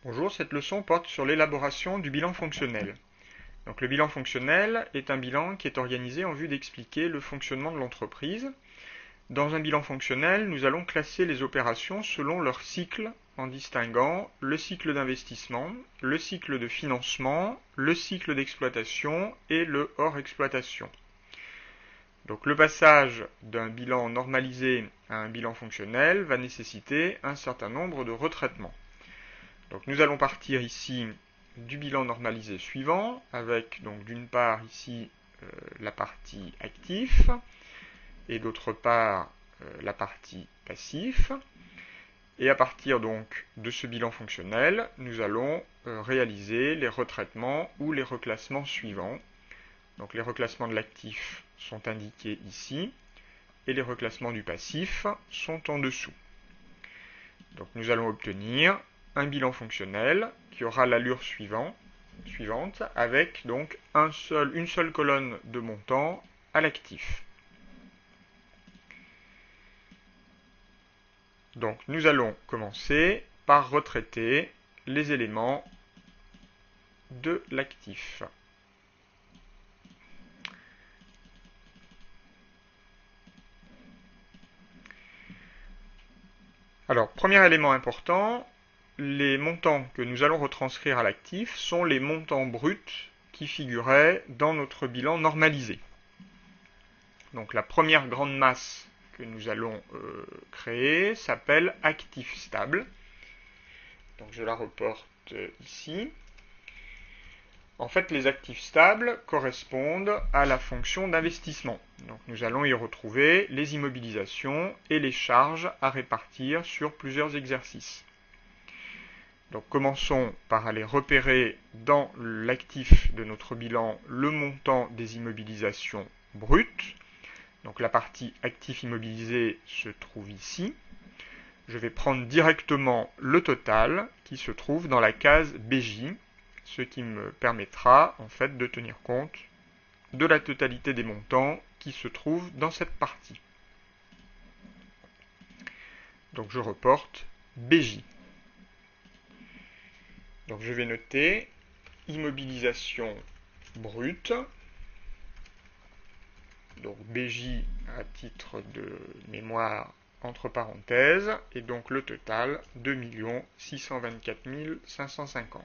Bonjour, cette leçon porte sur l'élaboration du bilan fonctionnel. Donc, le bilan fonctionnel est un bilan qui est organisé en vue d'expliquer le fonctionnement de l'entreprise. Dans un bilan fonctionnel, nous allons classer les opérations selon leur cycle en distinguant le cycle d'investissement, le cycle de financement, le cycle d'exploitation et le hors exploitation. Donc, le passage d'un bilan normalisé à un bilan fonctionnel va nécessiter un certain nombre de retraitements. Donc nous allons partir ici du bilan normalisé suivant, avec donc d'une part ici la partie actif et d'autre part la partie passif. Et à partir donc de ce bilan fonctionnel, nous allons réaliser les retraitements ou les reclassements suivants. Donc les reclassements de l'actif sont indiqués ici et les reclassements du passif sont en dessous. Donc nous allons obtenir un bilan fonctionnel qui aura l'allure suivante avec donc une seule colonne de montant à l'actif. Donc nous allons commencer par retraiter les éléments de l'actif. Alors, premier élément important, les montants que nous allons retranscrire à l'actif sont les montants bruts qui figuraient dans notre bilan normalisé. Donc la première grande masse que nous allons créer s'appelle actif stable. Donc je la reporte ici. En fait, les actifs stables correspondent à la fonction d'investissement. Donc nous allons y retrouver les immobilisations et les charges à répartir sur plusieurs exercices. Donc commençons par aller repérer dans l'actif de notre bilan le montant des immobilisations brutes. Donc la partie actif immobilisé se trouve ici. Je vais prendre directement le total qui se trouve dans la case BJ, ce qui me permettra en fait de tenir compte de la totalité des montants qui se trouvent dans cette partie. Donc je reporte BJ. Donc je vais noter immobilisation brute, donc BJ à titre de mémoire entre parenthèses, et donc le total 2 624 550.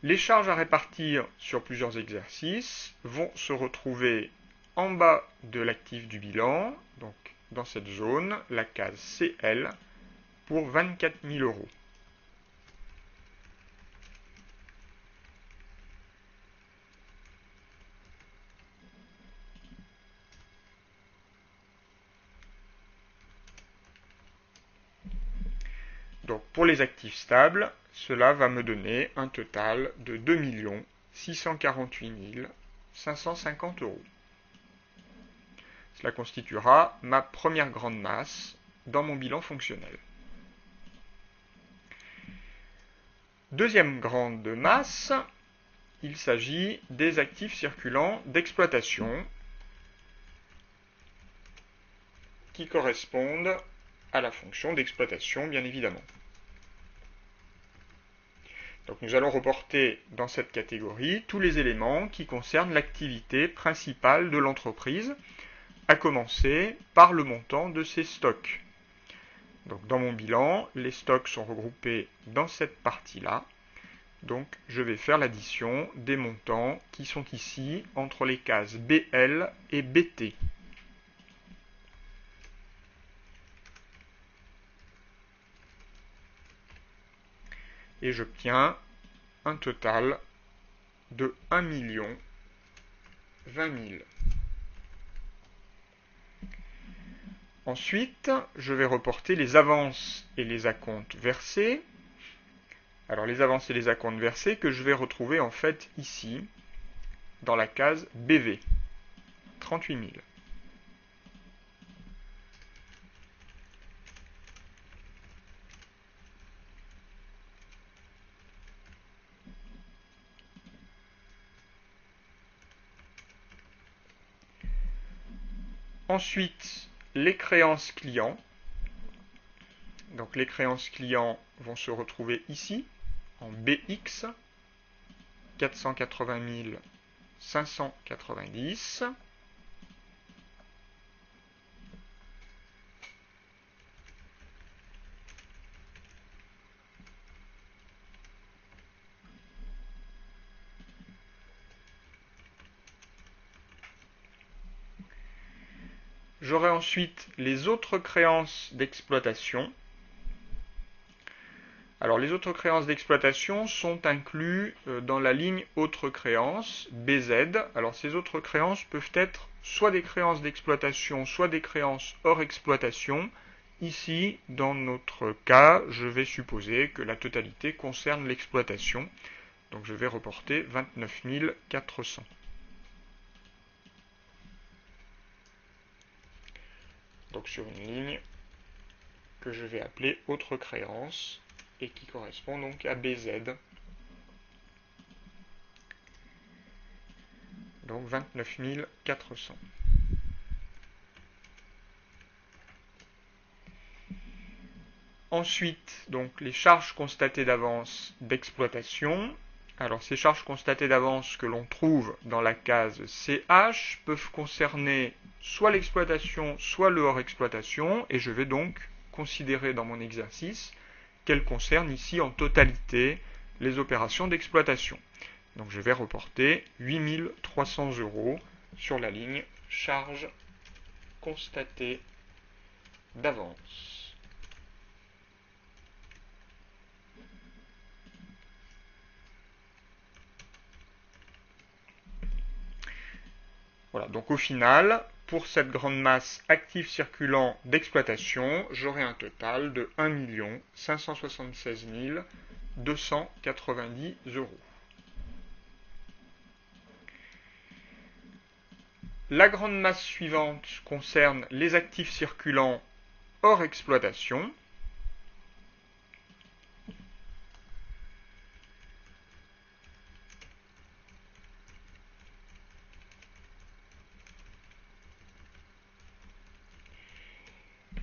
Les charges à répartir sur plusieurs exercices vont se retrouver en bas de l'actif du bilan, donc dans cette zone, la case CL, pour 24 000 euros. Donc pour les actifs stables, cela va me donner un total de 2 648 550 euros. Cela constituera ma première grande masse dans mon bilan fonctionnel. Deuxième grande masse, il s'agit des actifs circulants d'exploitation qui correspondent à la fonction d'exploitation, bien évidemment. Donc nous allons reporter dans cette catégorie tous les éléments qui concernent l'activité principale de l'entreprise, à commencer par le montant de ses stocks. Donc dans mon bilan, les stocks sont regroupés dans cette partie-là. Donc je vais faire l'addition des montants qui sont ici entre les cases BL et BT. Et j'obtiens un total de 1 020 000. Ensuite, je vais reporter les avances et les acomptes versés. Alors les avances et les acomptes versés que je vais retrouver en fait ici, dans la case BV, 38 000. Ensuite, les créances clients. Donc les créances clients vont se retrouver ici, en BX, 480 590. J'aurai ensuite les autres créances d'exploitation. Alors les autres créances d'exploitation sont inclus dans la ligne autres créances, BZ. Alors ces autres créances peuvent être soit des créances d'exploitation, soit des créances hors exploitation. Ici, dans notre cas, je vais supposer que la totalité concerne l'exploitation. Donc je vais reporter 29 400. Donc sur une ligne que je vais appeler autre créance et qui correspond donc à BZ. Donc 29 400. Ensuite, donc les charges constatées d'avance d'exploitation. Alors ces charges constatées d'avance que l'on trouve dans la case CH peuvent concerner soit l'exploitation, soit le hors exploitation, et je vais donc considérer dans mon exercice qu'elles concernent ici en totalité les opérations d'exploitation. Donc je vais reporter 8 300 € sur la ligne charges constatées d'avance. Voilà, donc au final, pour cette grande masse active circulant d'exploitation, j'aurai un total de 1 576 290 €. La grande masse suivante concerne les actifs circulants hors exploitation.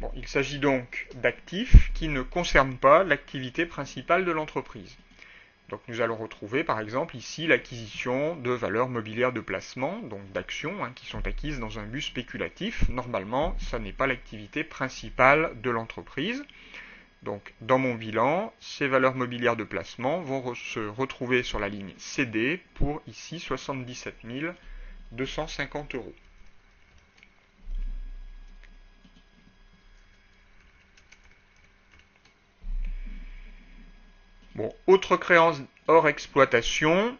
Bon, il s'agit donc d'actifs qui ne concernent pas l'activité principale de l'entreprise. Donc nous allons retrouver par exemple ici l'acquisition de valeurs mobilières de placement, donc d'actions qui sont acquises dans un but spéculatif. Normalement, ça n'est pas l'activité principale de l'entreprise. Donc dans mon bilan, ces valeurs mobilières de placement vont se retrouver sur la ligne CD pour ici 77 250 €. Bon, autre créance hors exploitation,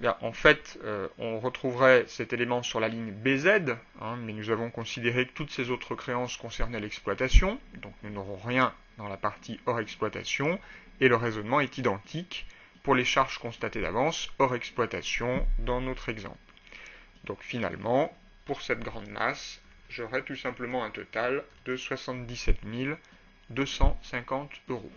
bien, en fait, on retrouverait cet élément sur la ligne BZ, mais nous avons considéré que toutes ces autres créances concernaient l'exploitation, donc nous n'aurons rien dans la partie hors exploitation, et le raisonnement est identique pour les charges constatées d'avance hors exploitation dans notre exemple. Donc finalement, pour cette grande masse, j'aurai tout simplement un total de 77 250 €.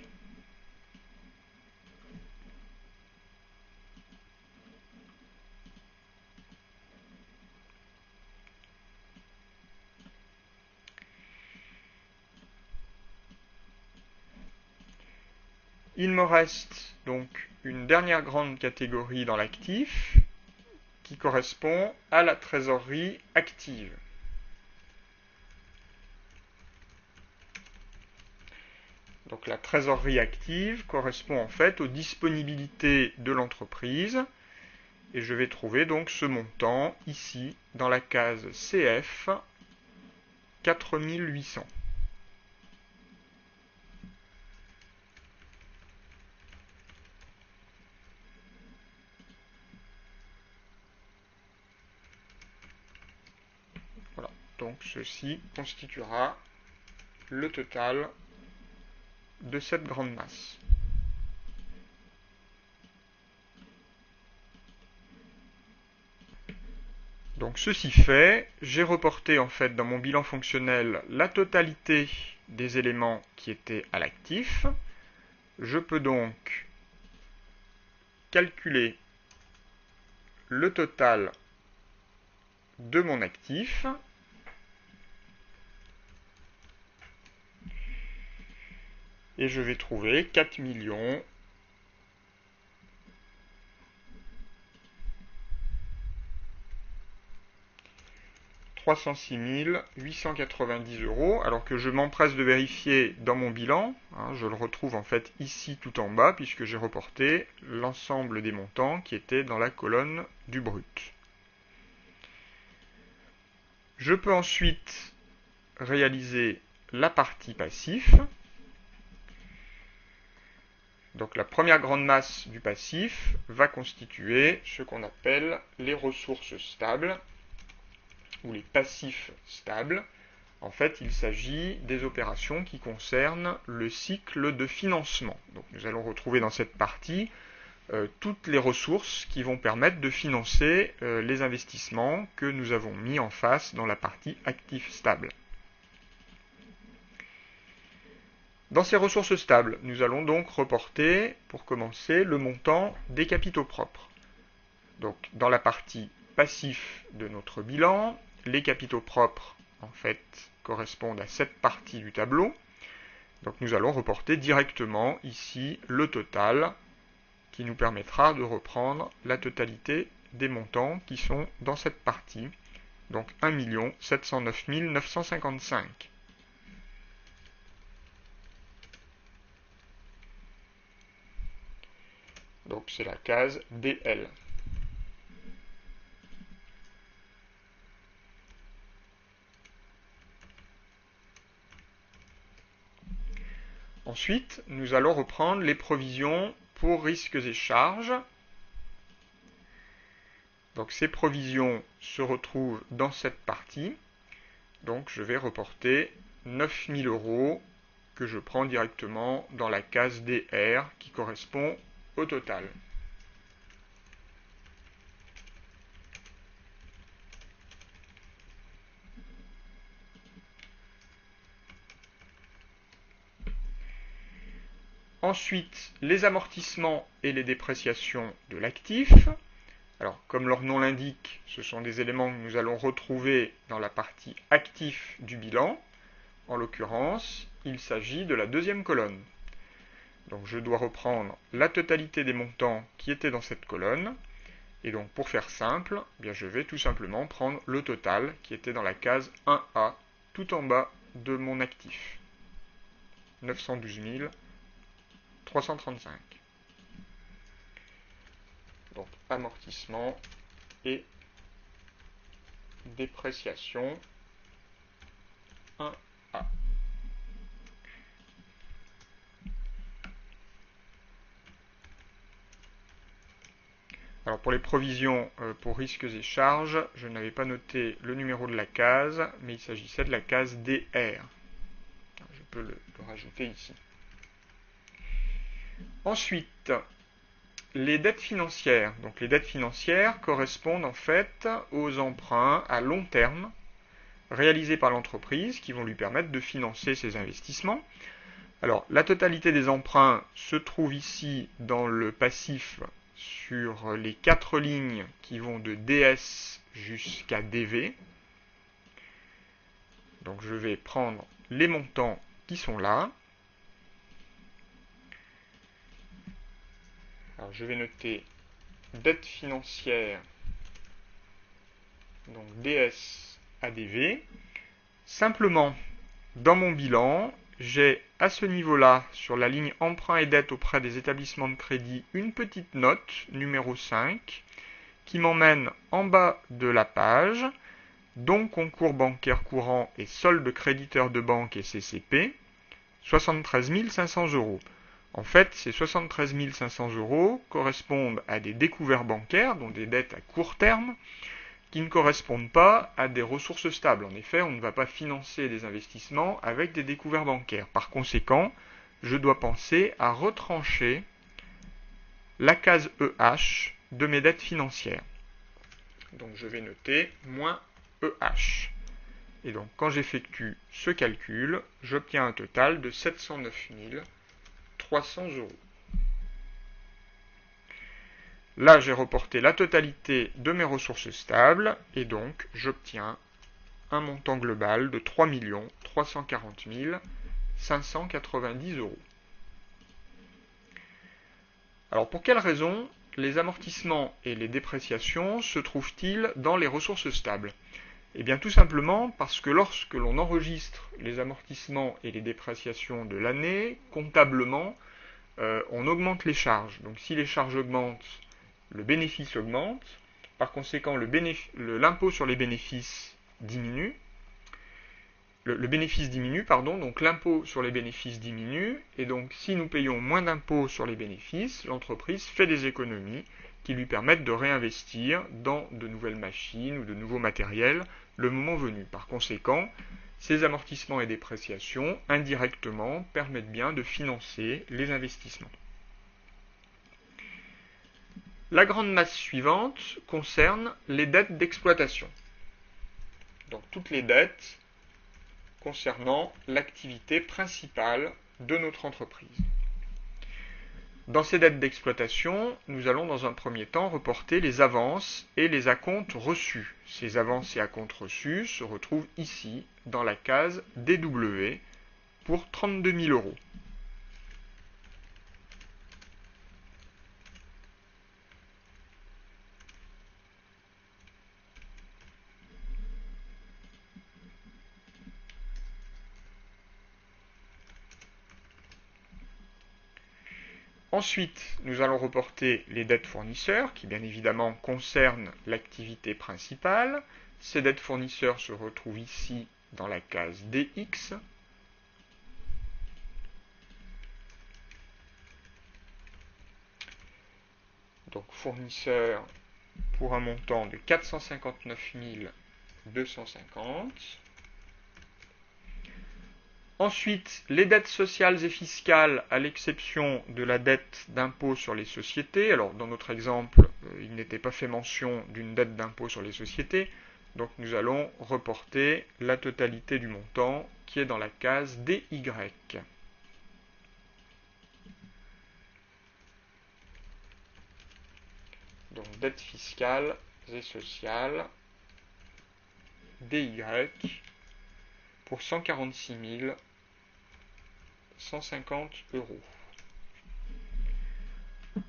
Il me reste donc une dernière grande catégorie dans l'actif qui correspond à la trésorerie active. Donc la trésorerie active correspond en fait aux disponibilités de l'entreprise et je vais trouver donc ce montant ici dans la case CF 4800. Voilà, donc ceci constituera le total de cette grande masse. Donc ceci fait, j'ai reporté en fait dans mon bilan fonctionnel la totalité des éléments qui étaient à l'actif. Je peux donc calculer le total de mon actif et je vais trouver 4 306 890 €, alors que je m'empresse de vérifier dans mon bilan, je le retrouve en fait ici tout en bas, puisque j'ai reporté l'ensemble des montants qui étaient dans la colonne du brut. Je peux ensuite réaliser la partie passif. Donc la première grande masse du passif va constituer ce qu'on appelle les ressources stables, ou les passifs stables. En fait, il s'agit des opérations qui concernent le cycle de financement. Donc nous allons retrouver dans cette partie toutes les ressources qui vont permettre de financer les investissements que nous avons mis en face dans la partie actif stable. Dans ces ressources stables, nous allons donc reporter, pour commencer, le montant des capitaux propres. Donc, dans la partie passif de notre bilan, les capitaux propres, en fait, correspondent à cette partie du tableau. Donc, nous allons reporter directement ici le total, qui nous permettra de reprendre la totalité des montants qui sont dans cette partie. Donc, 1 709 955. Donc c'est la case DL. Ensuite, nous allons reprendre les provisions pour risques et charges. Donc ces provisions se retrouvent dans cette partie. Donc je vais reporter 9 000 € que je prends directement dans la case DR qui correspond au total. Ensuite, les amortissements et les dépréciations de l'actif. Alors, comme leur nom l'indique, ce sont des éléments que nous allons retrouver dans la partie actif du bilan. En l'occurrence, il s'agit de la deuxième colonne. Donc je dois reprendre la totalité des montants qui étaient dans cette colonne. Et donc pour faire simple, je vais tout simplement prendre le total qui était dans la case 1A, tout en bas de mon actif. 912 335. Donc amortissement et dépréciation 1A. Alors pour les provisions pour risques et charges, je n'avais pas noté le numéro de la case, mais il s'agissait de la case DR. Je peux le rajouter ici. Ensuite, les dettes financières. Donc les dettes financières correspondent en fait aux emprunts à long terme réalisés par l'entreprise qui vont lui permettre de financer ses investissements. Alors la totalité des emprunts se trouve ici dans le passif sur les 4 lignes qui vont de DS jusqu'à DV. Donc je vais prendre les montants qui sont là. Alors je vais noter dette financière, donc DS à DV. Simplement, dans mon bilan, j'ai à ce niveau-là, sur la ligne emprunt et dette auprès des établissements de crédit, une petite note, numéro 5, qui m'emmène en bas de la page, donc concours bancaire courant et solde créditeur de banque et CCP, 73 500 €. En fait, ces 73 500 € correspondent à des découverts bancaires, donc des dettes à court terme, qui ne correspondent pas à des ressources stables. En effet, on ne va pas financer des investissements avec des découverts bancaires. Par conséquent, je dois penser à retrancher la case EH de mes dettes financières. Donc je vais noter moins EH. Et donc quand j'effectue ce calcul, j'obtiens un total de 709 300 €. Là, j'ai reporté la totalité de mes ressources stables et donc j'obtiens un montant global de 3 340 590 €. Alors pour quelles raisons les amortissements et les dépréciations se trouvent-ils dans les ressources stables? Eh bien tout simplement parce que lorsque l'on enregistre les amortissements et les dépréciations de l'année, comptablement, on augmente les charges. Donc si les charges augmentent, le bénéfice augmente. Par conséquent, l'impôt sur les bénéfices diminue. Le bénéfice diminue, pardon, donc l'impôt sur les bénéfices diminue, et donc si nous payons moins d'impôts sur les bénéfices, l'entreprise fait des économies qui lui permettent de réinvestir dans de nouvelles machines ou de nouveaux matériels le moment venu. Par conséquent, ces amortissements et dépréciations, indirectement, permettent bien de financer les investissements. La grande masse suivante concerne les dettes d'exploitation. Donc toutes les dettes concernant l'activité principale de notre entreprise. Dans ces dettes d'exploitation, nous allons dans un premier temps reporter les avances et les acomptes reçus. Ces avances et acomptes reçus se retrouvent ici, dans la case DW, pour 32 000 euros. Ensuite, nous allons reporter les dettes fournisseurs, qui bien évidemment concernent l'activité principale. Ces dettes fournisseurs se retrouvent ici dans la case DX. Donc fournisseurs pour un montant de 459 250. Ensuite, les dettes sociales et fiscales, à l'exception de la dette d'impôt sur les sociétés. Alors, dans notre exemple, il n'était pas fait mention d'une dette d'impôt sur les sociétés. Donc, nous allons reporter la totalité du montant qui est dans la case DY. Donc, dettes fiscales et sociales, DY, pour 146 150 euros.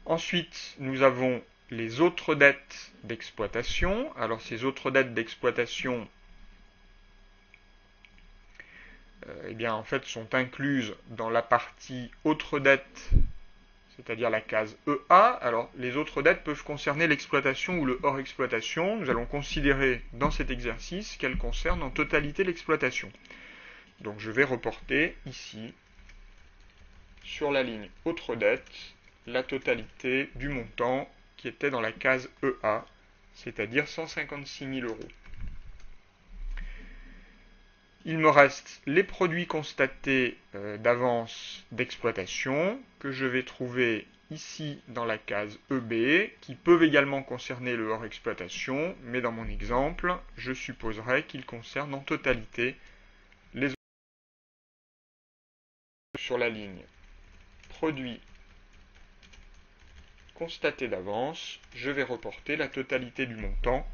Ensuite, nous avons les autres dettes d'exploitation. Alors, ces autres dettes d'exploitation, eh bien, en fait, sont incluses dans la partie autres dettes, c'est-à-dire la case EA. Alors, les autres dettes peuvent concerner l'exploitation ou le hors exploitation. Nous allons considérer dans cet exercice qu'elles concernent en totalité l'exploitation. Donc, je vais reporter ici, sur la ligne autres dettes, la totalité du montant qui était dans la case EA, c'est-à-dire 156 000 euros. Il me reste les produits constatés d'avance d'exploitation que je vais trouver ici dans la case EB, qui peuvent également concerner le hors exploitation, mais dans mon exemple, je supposerai qu'ils concernent en totalité les autres. Sur la ligne produits constatés d'avance, je vais reporter la totalité du montant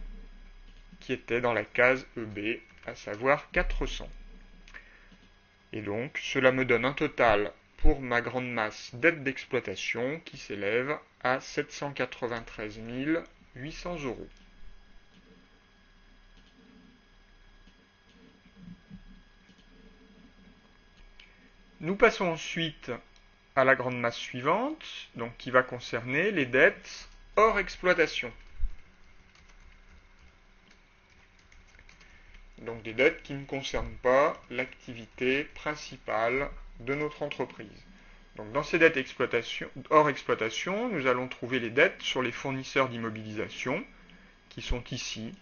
qui était dans la case EB, à savoir 400. Et donc, cela me donne un total pour ma grande masse dette d'exploitation qui s'élève à 793 800 euros. Nous passons ensuite à la grande masse suivante, donc qui va concerner les dettes hors exploitation. Donc des dettes qui ne concernent pas l'activité principale de notre entreprise. Donc dans ces dettes hors exploitation, nous allons trouver les dettes sur les fournisseurs d'immobilisation qui sont ici,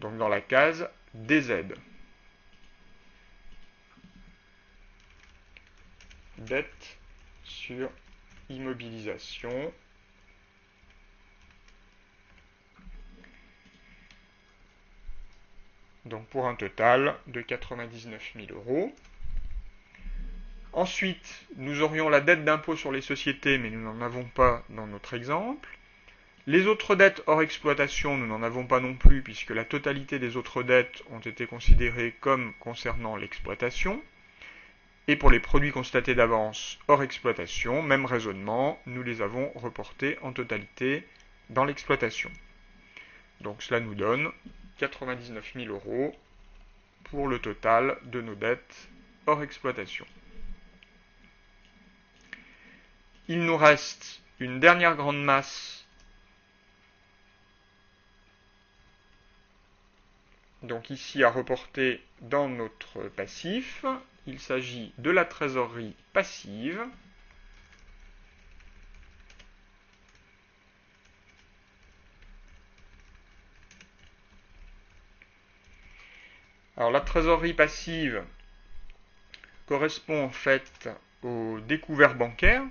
donc dans la case DZ. Dettes sur immobilisation. Donc pour un total de 99 000 euros. Ensuite, nous aurions la dette d'impôt sur les sociétés, mais nous n'en avons pas dans notre exemple. Les autres dettes hors exploitation, nous n'en avons pas non plus, puisque la totalité des autres dettes ont été considérées comme concernant l'exploitation. Et pour les produits constatés d'avance hors exploitation, même raisonnement, nous les avons reportés en totalité dans l'exploitation. Donc cela nous donne 99 000 € pour le total de nos dettes hors exploitation. Il nous reste une dernière grande masse, donc ici à reporter dans notre passif. Il s'agit de la trésorerie passive. Alors la trésorerie passive correspond en fait aux découverts bancaires.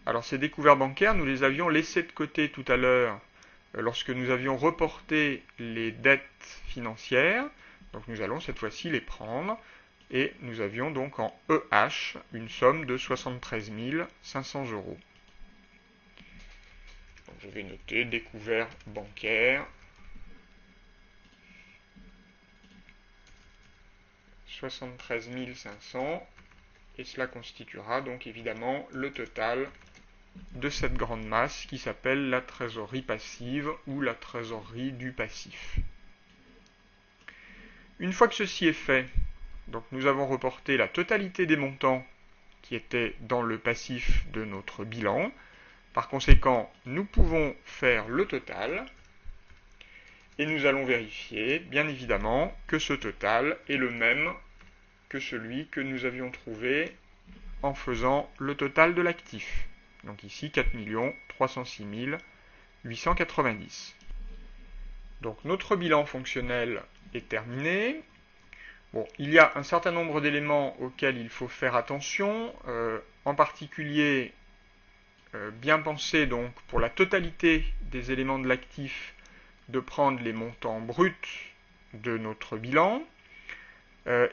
Alors ces découverts bancaires, nous les avions laissés de côté tout à l'heure lorsque nous avions reporté les dettes financières. Donc nous allons cette fois-ci les prendre. Et nous avions donc en EH une somme de 73 500 €. Donc je vais noter découvert bancaire. 73 500. Et cela constituera donc évidemment le total de cette grande masse qui s'appelle la trésorerie passive ou la trésorerie du passif. Une fois que ceci est fait, donc nous avons reporté la totalité des montants qui étaient dans le passif de notre bilan. Par conséquent, nous pouvons faire le total et nous allons vérifier, bien évidemment, que ce total est le même que celui que nous avions trouvé en faisant le total de l'actif. Donc ici, 4 306 890. Donc notre bilan fonctionnel est terminé. Bon, il y a un certain nombre d'éléments auxquels il faut faire attention, en particulier bien penser donc pour la totalité des éléments de l'actif de prendre les montants bruts de notre bilan.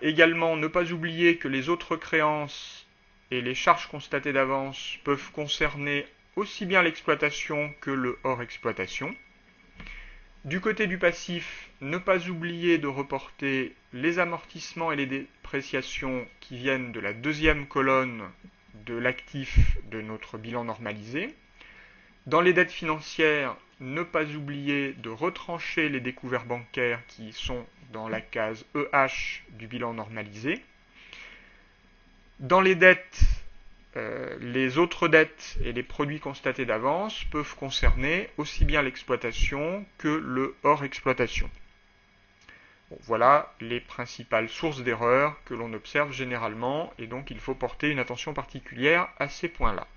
Également, ne pas oublier que les autres créances et les charges constatées d'avance peuvent concerner aussi bien l'exploitation que le hors exploitation. Du côté du passif, ne pas oublier de reporter les amortissements et les dépréciations qui viennent de la deuxième colonne de l'actif de notre bilan normalisé. Dans les dettes financières, ne pas oublier de retrancher les découverts bancaires qui sont dans la case EH du bilan normalisé. Dans les dettes, les autres dettes et les produits constatés d'avance peuvent concerner aussi bien l'exploitation que le hors exploitation. Bon, voilà les principales sources d'erreurs que l'on observe généralement, et donc il faut porter une attention particulière à ces points-là.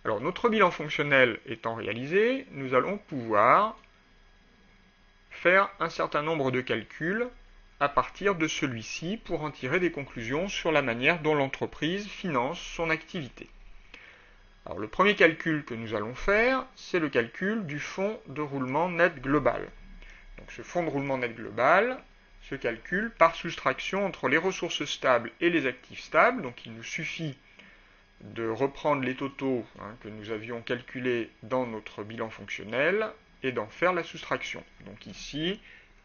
Alors notre bilan fonctionnel étant réalisé, nous allons pouvoir faire un certain nombre de calculs à partir de celui-ci pour en tirer des conclusions sur la manière dont l'entreprise finance son activité. Alors le premier calcul que nous allons faire, c'est le calcul du fonds de roulement net global. Donc ce fonds de roulement net global se calcule par soustraction entre les ressources stables et les actifs stables. Donc il nous suffit de reprendre les totaux que nous avions calculés dans notre bilan fonctionnel et d'en faire la soustraction. Donc ici,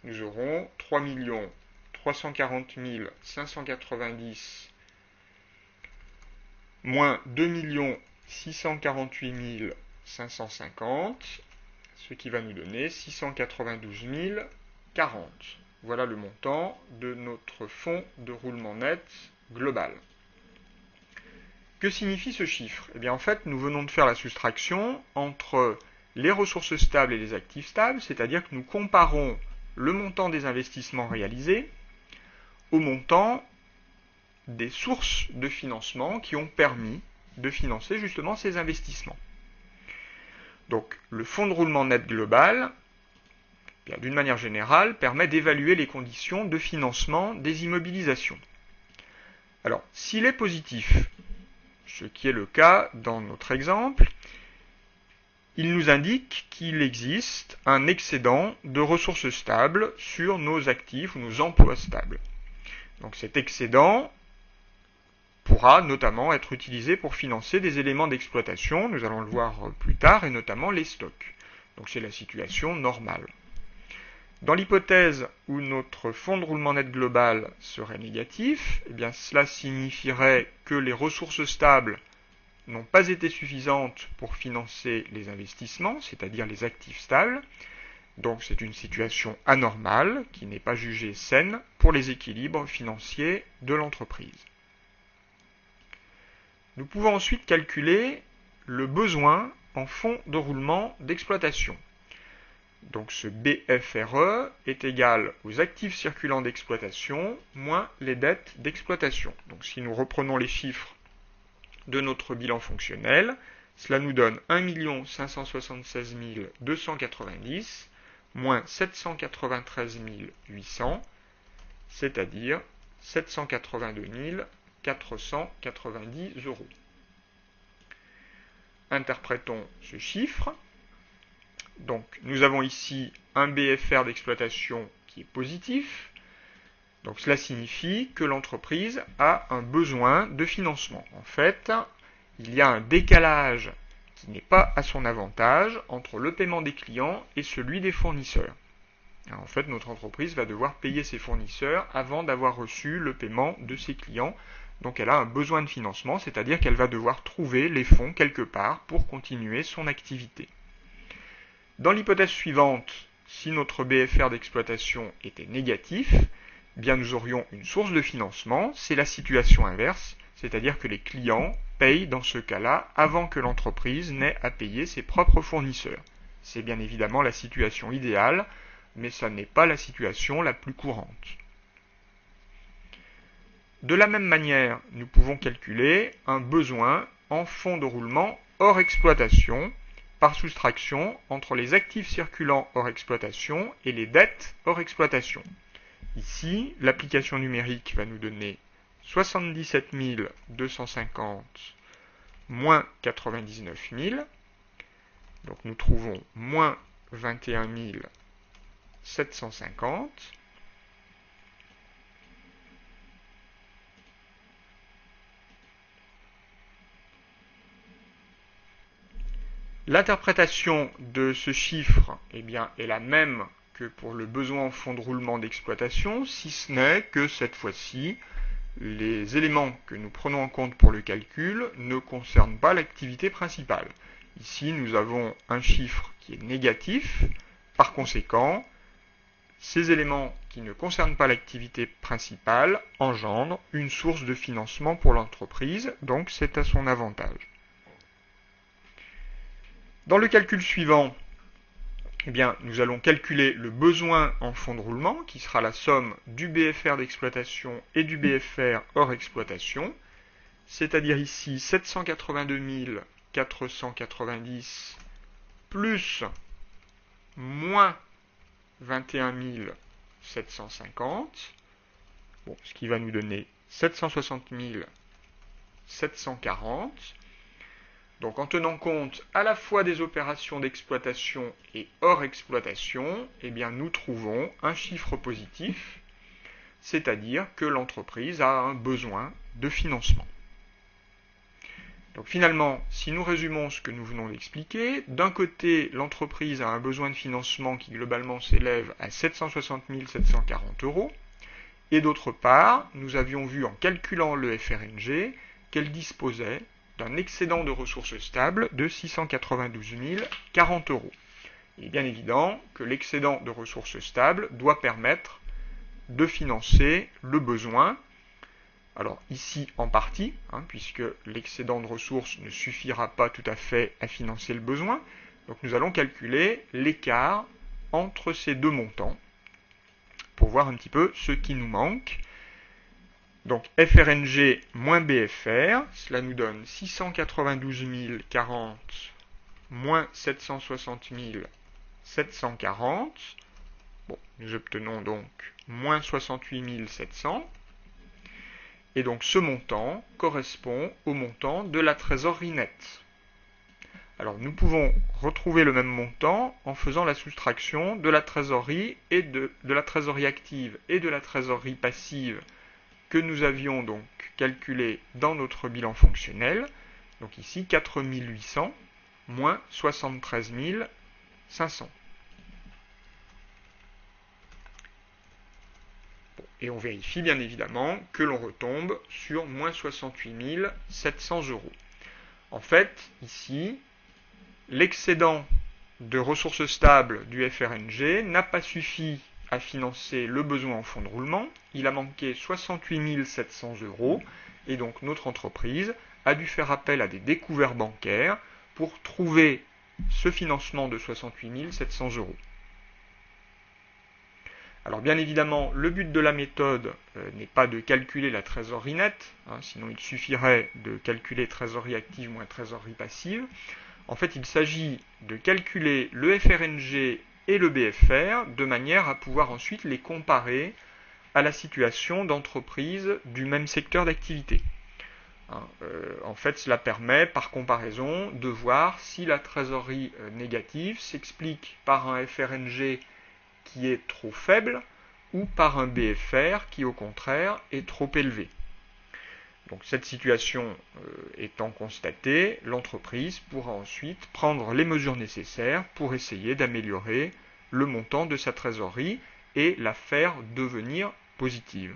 nous aurons 3 340 590 moins 2 648 550, ce qui va nous donner 692 040. Voilà le montant de notre fonds de roulement net global. Que signifie ce chiffre? Eh bien, en fait, nous venons de faire la soustraction entre les ressources stables et les actifs stables, c'est-à-dire que nous comparons le montant des investissements réalisés au montant des sources de financement qui ont permis de financer justement ces investissements. Donc, le fonds de roulement net global, d'une manière générale, permet d'évaluer les conditions de financement des immobilisations. Alors, s'il est positif, ce qui est le cas dans notre exemple, il nous indique qu'il existe un excédent de ressources stables sur nos actifs ou nos emplois stables. Donc cet excédent pourra notamment être utilisé pour financer des éléments d'exploitation, nous allons le voir plus tard, et notamment les stocks. Donc c'est la situation normale. Dans l'hypothèse où notre fonds de roulement net global serait négatif, eh bien cela signifierait que les ressources stables n'ont pas été suffisantes pour financer les investissements, c'est-à-dire les actifs stables. Donc c'est une situation anormale qui n'est pas jugée saine pour les équilibres financiers de l'entreprise. Nous pouvons ensuite calculer le besoin en fonds de roulement d'exploitation. Donc ce BFRE est égal aux actifs circulants d'exploitation moins les dettes d'exploitation. Donc si nous reprenons les chiffres de notre bilan fonctionnel, cela nous donne 1 576 290 moins 793 800, c'est-à-dire 782 490 euros. Interprétons ce chiffre. Donc nous avons ici un BFR d'exploitation qui est positif. Donc cela signifie que l'entreprise a un besoin de financement. En fait, il y a un décalage qui n'est pas à son avantage entre le paiement des clients et celui des fournisseurs. Alors, en fait, notre entreprise va devoir payer ses fournisseurs avant d'avoir reçu le paiement de ses clients. Donc elle a un besoin de financement, c'est-à-dire qu'elle va devoir trouver les fonds quelque part pour continuer son activité. Dans l'hypothèse suivante, si notre BFR d'exploitation était négatif, eh bien nous aurions une source de financement, c'est la situation inverse, c'est-à-dire que les clients payent dans ce cas-là avant que l'entreprise n'ait à payer ses propres fournisseurs. C'est bien évidemment la situation idéale, mais ça n'est pas la situation la plus courante. De la même manière, nous pouvons calculer un besoin en fonds de roulement hors exploitation, par soustraction entre les actifs circulants hors exploitation et les dettes hors exploitation. Ici, l'application numérique va nous donner 77 250 moins 99 000. Donc nous trouvons moins 21 750. L'interprétation de ce chiffre est la même que pour le besoin en fonds de roulement d'exploitation, si ce n'est que cette fois-ci, les éléments que nous prenons en compte pour le calcul ne concernent pas l'activité principale. Ici, nous avons un chiffre qui est négatif. Par conséquent, ces éléments qui ne concernent pas l'activité principale engendrent une source de financement pour l'entreprise, donc c'est à son avantage. Dans le calcul suivant, nous allons calculer le besoin en fonds de roulement, qui sera la somme du BFR d'exploitation et du BFR hors exploitation, c'est-à-dire ici 782 490 plus moins 21 750, ce qui va nous donner 760 740. Donc en tenant compte à la fois des opérations d'exploitation et hors exploitation, nous trouvons un chiffre positif, c'est-à-dire que l'entreprise a un besoin de financement. Donc finalement, si nous résumons ce que nous venons d'expliquer, d'un côté, l'entreprise a un besoin de financement qui globalement s'élève à 760 740 euros, et d'autre part, nous avions vu en calculant le FRNG qu'elle disposait d'un excédent de ressources stables de 692 040 euros. Il est bien évident que l'excédent de ressources stables doit permettre de financer le besoin. Alors ici en partie, puisque l'excédent de ressources ne suffira pas tout à fait à financer le besoin. Donc nous allons calculer l'écart entre ces deux montants pour voir un petit peu ce qui nous manque. Donc FRNG moins BFR, cela nous donne 692 040 moins 760 740. Nous obtenons donc moins 68 700. Et donc ce montant correspond au montant de la trésorerie nette. Alors nous pouvons retrouver le même montant en faisant la soustraction de la trésorerie et de la trésorerie active et de la trésorerie passive que nous avions donc calculé dans notre bilan fonctionnel. Donc ici 4800 moins 73 500. Et on vérifie bien évidemment que l'on retombe sur moins 68 700 €. En fait, ici, l'excédent de ressources stables du FRNG n'a pas suffi à financer le besoin en fonds de roulement. Il a manqué 68 700 € et donc notre entreprise a dû faire appel à des découverts bancaires pour trouver ce financement de 68 700 €. Alors bien évidemment, le but de la méthode n'est pas de calculer la trésorerie nette, sinon il suffirait de calculer trésorerie active moins trésorerie passive. En fait, il s'agit de calculer le FRNG et le BFR de manière à pouvoir ensuite les comparer à la situation d'entreprise du même secteur d'activité. En fait, cela permet, par comparaison, de voir si la trésorerie négative s'explique par un FRNG qui est trop faible ou par un BFR qui, au contraire, est trop élevé. Donc, cette situation étant constatée, l'entreprise pourra ensuite prendre les mesures nécessaires pour essayer d'améliorer le montant de sa trésorerie et la faire devenir positive.